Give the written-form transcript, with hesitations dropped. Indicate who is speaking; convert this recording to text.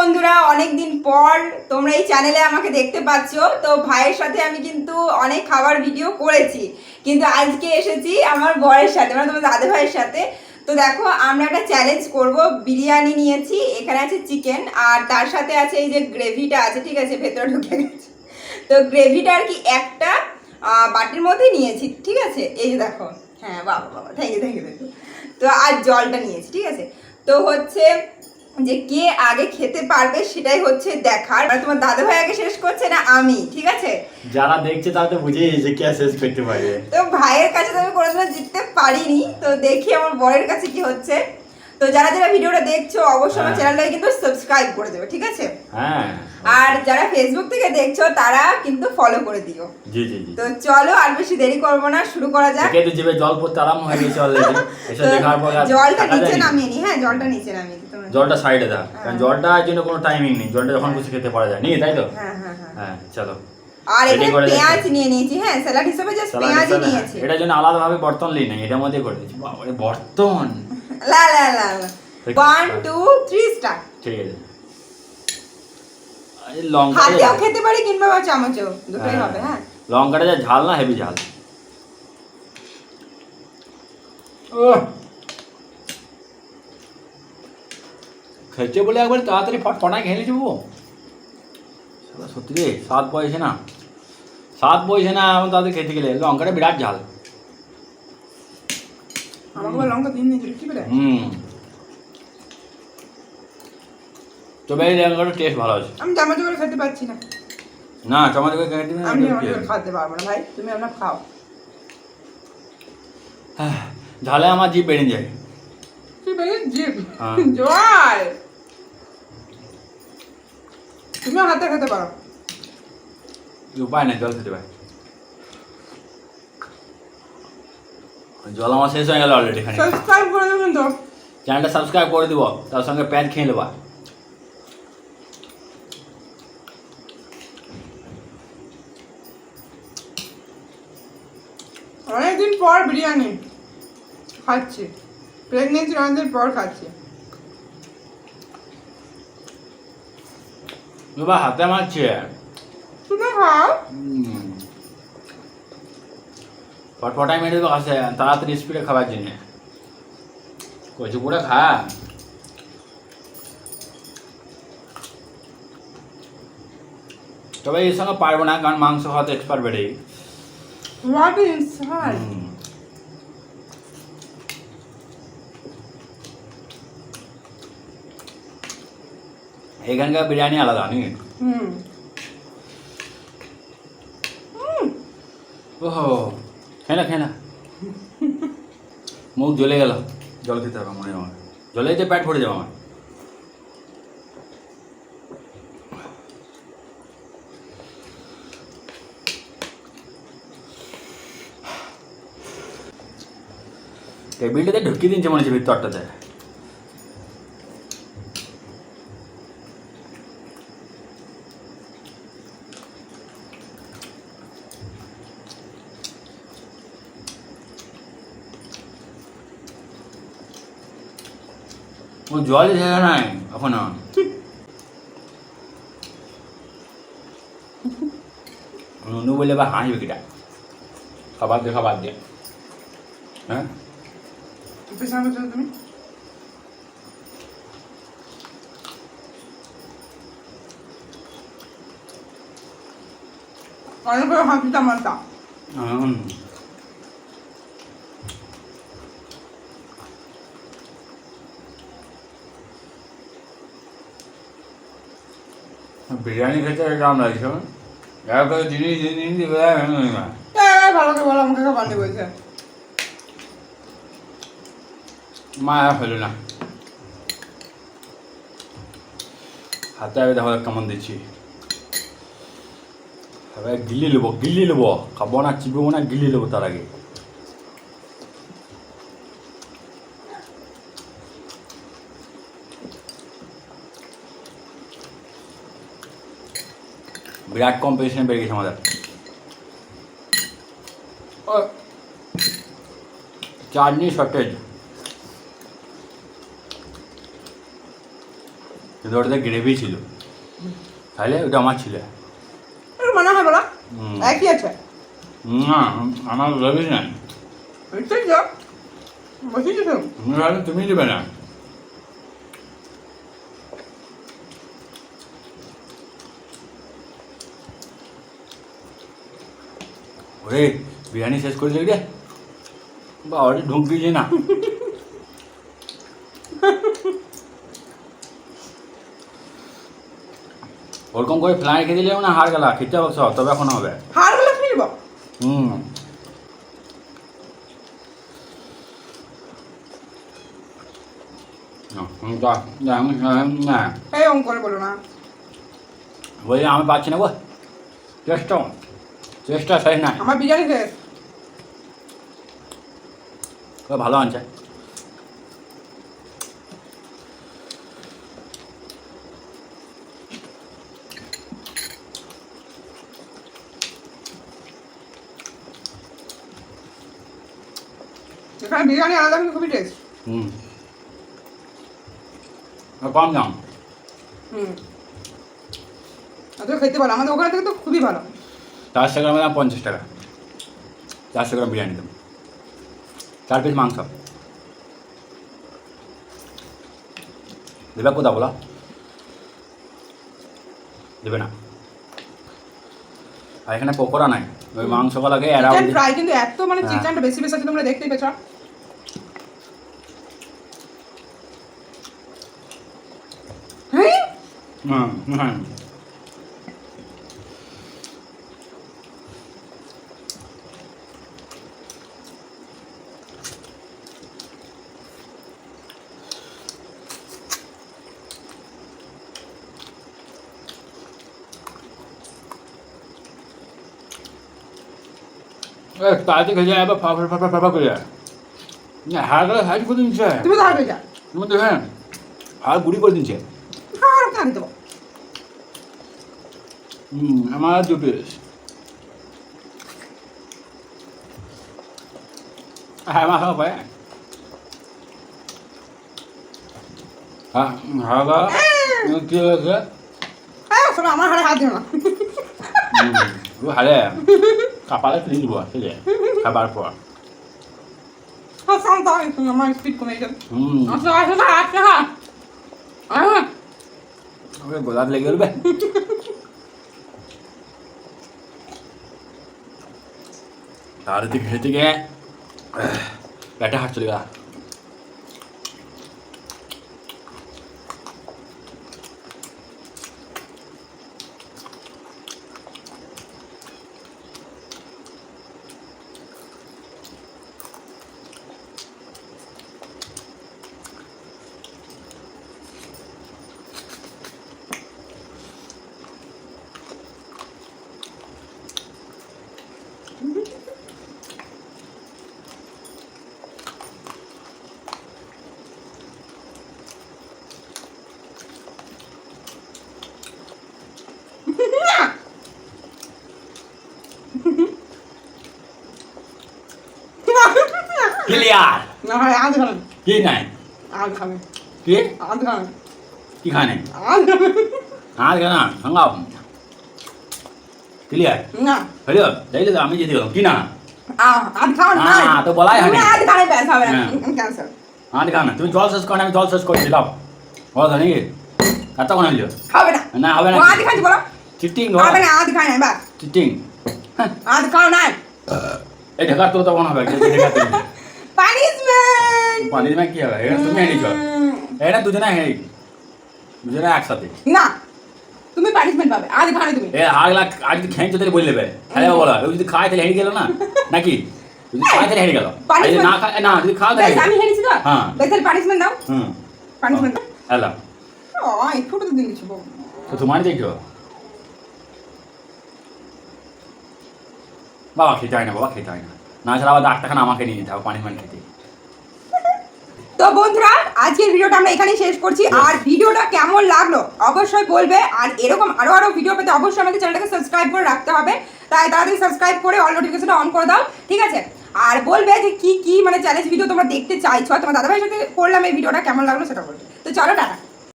Speaker 1: বন্ধুরা, অনেকদিন পর তোমরা এই চ্যানেলে আমাকে দেখতে পাচ্ছ। তো ভাইয়ের সাথে আমি কিন্তু অনেক খাবার ভিডিও করেছি, কিন্তু আজকে এসেছি আমার বরের সাথে, মানে তোমার দাদা ভাইয়ের সাথে। তো দেখো, আমরা একটা চ্যালেঞ্জ করব। বিরিয়ানি নিয়েছি, এখানে আছে চিকেন, আর তার সাথে আছে এই যে গ্রেভিটা আছে, ঠিক আছে, ভেতরে ঢুকে গেছে। তো গ্রেভিটা আর কি একটা বাটির মধ্যে নিয়েছি, ঠিক আছে। এই যে দেখো, হ্যাঁ বাবা বাবা, thank you thank you thank you. তো আর জলটা নিয়েছি, ঠিক আছে। তো হচ্ছে যে কে আগে খেতে পারবে সেটাই হচ্ছে দেখার। আর তোমার দাদা ভাই আগে শেষ করছে না আমি, ঠিক আছে।
Speaker 2: যারা দেখছে তারা তো বুঝেই যে কে শেষ করতে পারে।
Speaker 1: তো ভাইয়ের কাছে তো আমি কোনোদিনও জিততে পারিনি, তো দেখি আমার বরের কাছে কি হচ্ছে। তো যারা যারা ভিডিওটা দেখছো অবশ্যই আমার চ্যানেলটাকে কিন্তু সাবস্ক্রাইব করে দেবে, ঠিক আছে।
Speaker 2: হ্যাঁ,
Speaker 1: আর যারা ফেসবুক থেকে দেখছো তারা কিন্তু ফলো করে দিও।
Speaker 2: জি জি জি।
Speaker 1: তো চলো আর বেশি দেরি করবো না, শুরু করা যাক।
Speaker 2: একে তো জিভে জল পড়তে আরম্ভ হয়ে গেছে অলরেডি। এসব দেখার পর
Speaker 1: জলটা নিচে নামিয়ে নি, হ্যাঁ জলটা নিচে নামিয়ে নি তোমরা।
Speaker 2: জলটা সাইডে দাও, কারণ জলটার জন্য কোনো টাইমিং নেই, জলটা যখন খুশি খেতে পারা যায়, নিয়ে তাই তো।
Speaker 1: হ্যাঁ হ্যাঁ হ্যাঁ
Speaker 2: হ্যাঁ চলো।
Speaker 1: আর এখানে পেঁয়াজ নিয়ে নিয়েছি, হ্যাঁ স্যালাড হিসেবে জাস্ট পেঁয়াজই নিয়েছি।
Speaker 2: এটার জন্য আলাদাভাবে বর্তন নেই না, এটার মধ্যে করে দিচ্ছি। বাবা রে বর্তন।
Speaker 1: লা লা লা 1 2 3 স্টার্ট।
Speaker 2: ঠিক আছে। এই লঙ্কা
Speaker 1: হাতেও খেতে পারি কিংবা চামচেও, দুটোই হবে। হ্যাঁ
Speaker 2: লঙ্কাটা যা ঝাল না, হেভি ঝাল। খেতে বলে একবার তাড়াতাড়ি ফটফটায় খেয়ে নিয়েছি বাবু। সত্যি রে, স্বাদ পয়সে না, স্বাদ পয়সে না এমন তাদের খেতে গেলে। লঙ্কাটা বিরাট ঝাল।
Speaker 1: আমাকে লঙ্কা দিন দিন কি বলে।
Speaker 2: তবে এই লঙ্কাটার টেস্ট ভালো আছে।
Speaker 1: আমি চামচ করে খেতে পারছি না।
Speaker 2: না চামচ করে খেতে দিবি না,
Speaker 1: আমি খেতে পারবো না ভাই, তুমি আমরা খাও।
Speaker 2: ঝালে আমার জিভ বেড়ে যায়।
Speaker 1: কি ভাই জিভ
Speaker 2: হ্যাঁ।
Speaker 1: জল। তুমি হাতে খেতে পারো।
Speaker 2: উপায় নেই, জল খেতে পারে। জল আমার শেষ হয়ে গেল অলরেডি। এখানে
Speaker 1: সাবস্ক্রাইব করে দেবেন তো।
Speaker 2: চ্যানেলটা সাবস্ক্রাইব করে দিব, তার সঙ্গে প্যান্ট খেয়ে নেবা।
Speaker 1: অনেকদিন পর বিরিয়ানি খাচ্ছি, প্রেগনেন্সির অনেকদিন পর খাচ্ছি।
Speaker 2: বাবা হাতে মারছে।
Speaker 1: তুমি খাও।
Speaker 2: ফটফটাই মেরে দেবো কাছে, তাড়াতাড়ি স্পিডে খাবার জন্য। কচু পুরে খা। তবে এর সঙ্গে পারবো না, কারণ মাংস খাওয়াতে এক্সপার্ট বেড়ে।
Speaker 1: What is inside?
Speaker 2: এখানকার বিরিয়ানি আলাদা নাকি? ওহো, খেলা খেলা মুখ জ্বলে গেল। জল খেতে হবে মনে হয় আমার, জলে যে পেট ভরে যাবে আমার। টেবিলটাতে ঢুকিয়ে দিন মনে হচ্ছে ভিতরটাতে। ও জল জায়গা নাই এখনো। নুনু বলে বা হাসবে কিটা, খাবার দিয়ে খাবার দিয়ে। হ্যাঁ
Speaker 1: তুমি অনেক করে হাসি টামাটা।
Speaker 2: বিরিয়ানি খেতে কেমন লাগছে? জিনিস জিনিস
Speaker 1: ভালো করে বলো, আমাকে খাবার নেই বলছে।
Speaker 2: মায়া হলো না। হাতে আগে দেখো কেমন দিচ্ছি। এবার গিলি নেবো, খাবো না, চিববো না, গিলি নেবো তার আগে। বিরাট কম্পিটিশন বেড়ে গেছে আমাদের। চাটনি শর্টেজ। কিন্তু ওটাতে গ্রেভি ছিল, তাহলে ওটা আমার ছিল।
Speaker 1: মনে হয় বলো
Speaker 2: হুম।
Speaker 1: একই আছে।
Speaker 2: না আমার গ্রেভি নাই,
Speaker 1: বুঝতেই তো বসেছি তো।
Speaker 2: তুমি দেবে না। ওরে বিরিয়ানি শেষ করে দিলি রে বা ওরে ঢুক দিয়েছে না। ওরকম করে ফ্লাই খেয়ে দিলে না হার গেলা খেতে হবে সব, তবে এখন হবে।
Speaker 1: হার গুলো ফিরব।
Speaker 2: হুম। না
Speaker 1: এই অঙ্ক করে বলো না।
Speaker 2: বলি আমি পাচ্ছি না গো, চেষ্টা চেষ্টা শেষ নাই।
Speaker 1: আমার বিরিয়ানি শেষ।
Speaker 2: ভালো আনছে।
Speaker 1: এখানে বিরিয়ানি আলাদা কিন্তু খুবই টেস্ট।
Speaker 2: হুম, কম দাম।
Speaker 1: হুম, আচ্ছা খেতে ভালো, আমাদের ওখানে থেকে তো খুবই ভালো।
Speaker 2: 400 গ্রামের দাম 50 টাকা, 400 গ্রাম বিরিয়ানি দাম, 4 পিস মাংস দেবে কোথা বলো, দেবে না। আর এখানে পকোড়া নাই, ওই মাংসগুলোকে এরা
Speaker 1: চিকেন ফ্রাই কিন্তু এত মানে
Speaker 2: হ্যাঁ।
Speaker 1: চিকেনটা বেশি বেশি আছে, তোমরা দেখতেই পেয়েছো। হ্যাঁ
Speaker 2: হুম হুম। তাড়াতাড়ি খেয়ে যায়, এবার ফাফা করে যায়। হাড় গেলে হাইট করে দিচ্ছে,
Speaker 1: তুমি তো হারবে যা।
Speaker 2: তুমি তো হ্যাঁ হাড় গুড়ি করে দিচ্ছে।
Speaker 1: আর কেন দেবো?
Speaker 2: আমার 2 পিস। হ্যাঁ মা খাওয়া পায়। হ্যাঁ হাড়া কি হয়েছে?
Speaker 1: হ্যাঁ শোনো, আমার হারে হাত দিও না।
Speaker 2: হারে কাপালে তুলে দিব ঠিক আছে খাবার পর।
Speaker 1: হ্যাঁ শান্ত হয়, আমার স্পিড কমে গেছে।
Speaker 2: হুম
Speaker 1: আচ্ছা আচ্ছা আচ্ছা আচ্ছা।
Speaker 2: গোলাপ লেগে গেলবে। তাড়াতাড়ি খেতে গিয়ে পেটে হাত চলে গেল। ক্লিয়ার
Speaker 1: না হয় আধ খাবে।
Speaker 2: কি নাই
Speaker 1: আধ খাবে।
Speaker 2: কি
Speaker 1: আধ খাবে।
Speaker 2: কি খানে
Speaker 1: আধ খাবে।
Speaker 2: আর কেন সঙ্গাও ক্লিয়ার
Speaker 1: না
Speaker 2: হলো তাইলে তো আমি যেতে কি না
Speaker 1: আধ খাওয়া না।
Speaker 2: তো বলাই হয়নি।
Speaker 1: আধ খাবে ব্যাস হবে না,
Speaker 2: হ্যাঁ।
Speaker 1: ক্যান্সেল।
Speaker 2: আর কেন তুমি জল শেষ করে আমি জল শেষ করে দিলাম বলো তো নাকি এতক্ষণ হইল
Speaker 1: হবে না।
Speaker 2: না হবে না
Speaker 1: আধ খাচ্ছি বলো।
Speaker 2: চিটিং
Speaker 1: হবে না, আধ খাই না বাস।
Speaker 2: চিটিং
Speaker 1: আধ খাও নাই।
Speaker 2: এই ঢাকার তো তখন হবে
Speaker 1: পানিশমেন্ট।
Speaker 2: পানির মা কি হবে এটা তুমি এনেছ এটা দুজনে হেই দুজনে একসাথে
Speaker 1: না, তুমি পানিশমেন্ট পাবে, আধ খাবে তুমি।
Speaker 2: এ আগলা আজ যদি খেয়ে যদি বলে দেবে তাহলে বলো ও যদি খায় তাহলে হেরে গেল না নাকি যদি খায় তাহলে হেরে গেল আর যদি না খায় না যদি খাও তাহলে
Speaker 1: বেশ, আমি হেরেছি তো।
Speaker 2: হ্যাঁ।
Speaker 1: বেশ তাহলে পানিশমেন্ট দাও।
Speaker 2: হুম
Speaker 1: পানিশমেন্ট।
Speaker 2: হ্যালো
Speaker 1: ও একটু তো দিন কিছু।
Speaker 2: তো তোমার দেখো বাবা খেতে হয় না বাবা খেতে হয় না না ছাড়া আবার ডাক্তারখানা আমাকে নিয়ে যেতে হবে পানিশমেন্ট খেতে।
Speaker 1: তো বন্ধুরা আজকের ভিডিওটা আমরা এখানেই শেষ করছি। আর ভিডিওটা কেমন লাগলো অবশ্যই বলবে। আর এরকম আরো ভিডিও পেতে অবশ্যই আমাদের চ্যানেলটাকে সাবস্ক্রাইব করে রাখতে হবে। তাই তাড়াতাড়ি সাবস্ক্রাইব করে অল নোটিফিকেশনটা অন করে দাও, ঠিক আছে? আর বলবে যে কি কি মানে চ্যালেঞ্জ ভিডিও তোমরা দেখতে চাইছো। তোমার দাদাভাইয়ের সাথে করলাম এই ভিডিওটা, কেমন লাগলো সেটা বলবে। তো চলো টাটা।